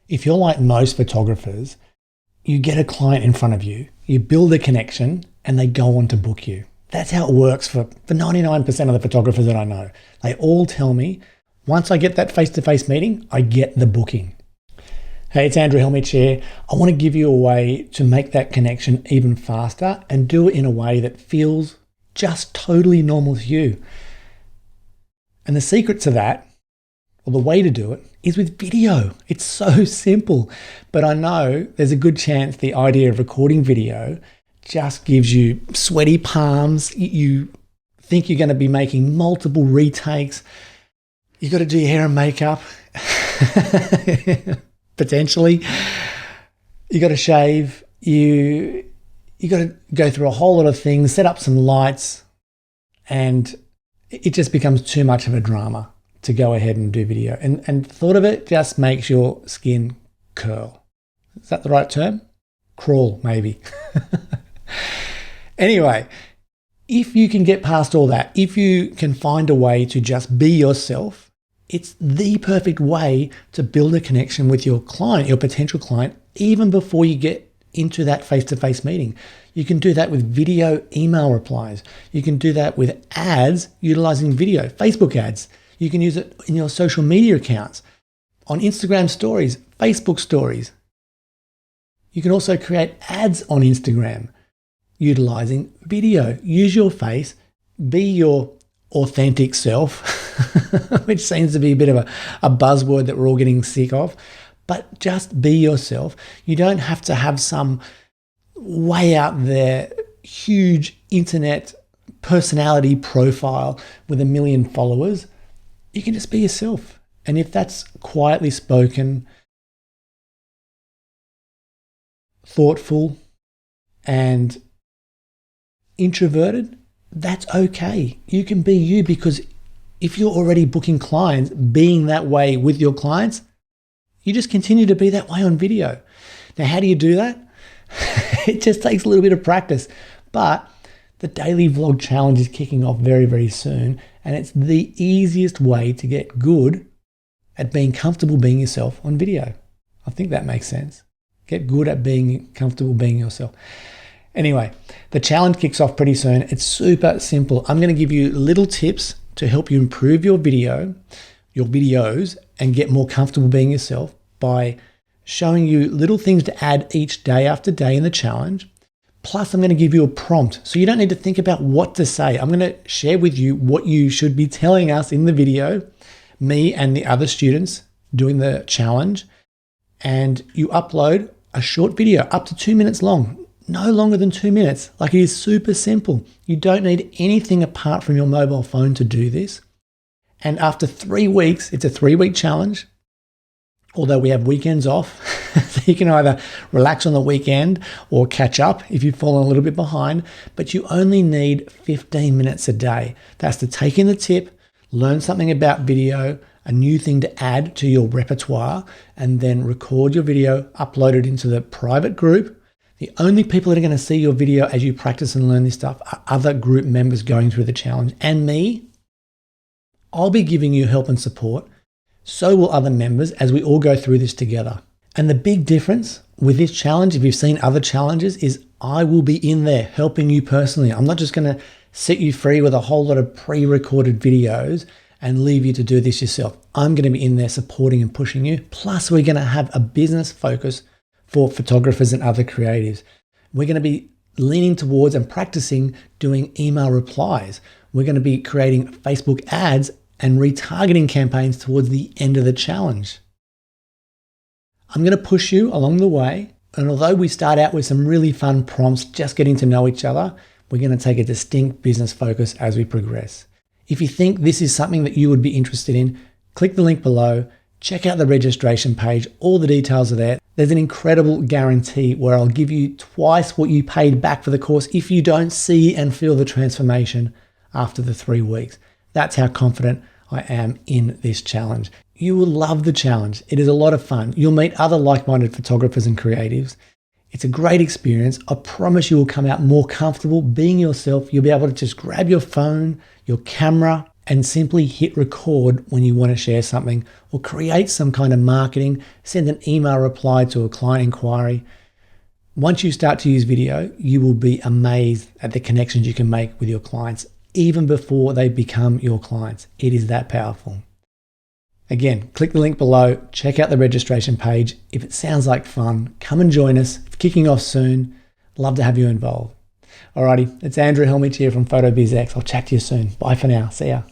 If you're like most photographers, you get a client in front of you, you build a connection, and they go on to book you. That's how it works for 99% of the photographers that I know. They all tell me, once I get that face-to-face meeting, I get the booking. Hey, it's Andrew Hellmich here. I want to give you a way to make that connection even faster and do it in a way that feels just totally normal to you. And the secret to that, or the way to do it, is with video. It's so simple, but I know there's a good chance the idea of recording video just gives you sweaty palms. You think you're going to be making multiple retakes. You got to do your hair and makeup, potentially. You got to shave. You got to go through a whole lot of things, set up some lights, and it just becomes too much of a drama to go ahead and do video. And thought of it just makes your skin curl. Is that the right term? Crawl, maybe. Anyway, if you can get past all that, if you can find a way to just be yourself, it's the perfect way to build a connection with your client, your potential client, even before you get into that face-to-face meeting. You can do that with video email replies. You can do that with ads utilizing video, Facebook ads. You can use it in your social media accounts, on Instagram stories, Facebook stories. You can also create ads on Instagram utilizing video. Use your face, be your authentic self, which seems to be a bit of a buzzword that we're all getting sick of, but just be yourself. You don't have to have some way out there huge internet personality profile with 1 million followers. You can just be yourself. And if that's quietly spoken, thoughtful, and introverted, that's okay. You can be you, because if you're already booking clients, being that way with your clients, you just continue to be that way on video. Now, how do you do that? It just takes a little bit of practice, but the daily vlog challenge is kicking off very, very soon, and it's the easiest way to get good at being comfortable being yourself on video. I think that makes sense. Get good at being comfortable being yourself. Anyway, the challenge kicks off pretty soon. It's super simple. I'm going to give you little tips to help you improve your videos, and get more comfortable being yourself by showing you little things to add each day after day in the challenge. Plus, I'm going to give you a prompt, so you don't need to think about what to say. I'm going to share with you what you should be telling us in the video, me and the other students doing the challenge, and you upload a short video up to 2 minutes long. No longer than 2 minutes. Like, it is super simple. You don't need anything apart from your mobile phone to do this. And after 3 weeks, it's a 3-week challenge, although we have weekends off. So you can either relax on the weekend or catch up if you've fallen a little bit behind, but you only need 15 minutes a day. That's to take in the tip, learn something about video, a new thing to add to your repertoire, and then record your video, upload it into the private group. The only people that are going to see your video as you practice and learn this stuff are other group members going through the challenge. And me, I'll be giving you help and support. So will other members as we all go through this together. And the big difference with this challenge, if you've seen other challenges, is I will be in there helping you personally. I'm not just going to set you free with a whole lot of pre-recorded videos and leave you to do this yourself. I'm going to be in there supporting and pushing you. Plus, we're going to have a business focus for photographers and other creatives. We're going to be leaning towards and practicing doing email replies. We're going to be creating Facebook ads and retargeting campaigns towards the end of the challenge. I'm going to push you along the way. And although we start out with some really fun prompts, just getting to know each other, we're going to take a distinct business focus as we progress. If you think this is something that you would be interested in, click the link below, check out the registration page, all the details are there. There's an incredible guarantee where I'll give you twice what you paid back for the course if you don't see and feel the transformation after the 3 weeks. That's how confident I am in this challenge. You will love the challenge. It is a lot of fun. You'll meet other like-minded photographers and creatives. It's a great experience. I promise you will come out more comfortable being yourself. You'll be able to just grab your phone, your camera, and simply hit record when you want to share something or create some kind of marketing, send an email reply to a client inquiry. Once you start to use video, you will be amazed at the connections you can make with your clients, even before they become your clients. It is that powerful. Again, click the link below, check out the registration page. If it sounds like fun, come and join us. It's kicking off soon. Love to have you involved. Alrighty, it's Andrew Helmich here from PhotoBizX. I'll chat to you soon. Bye for now. See ya.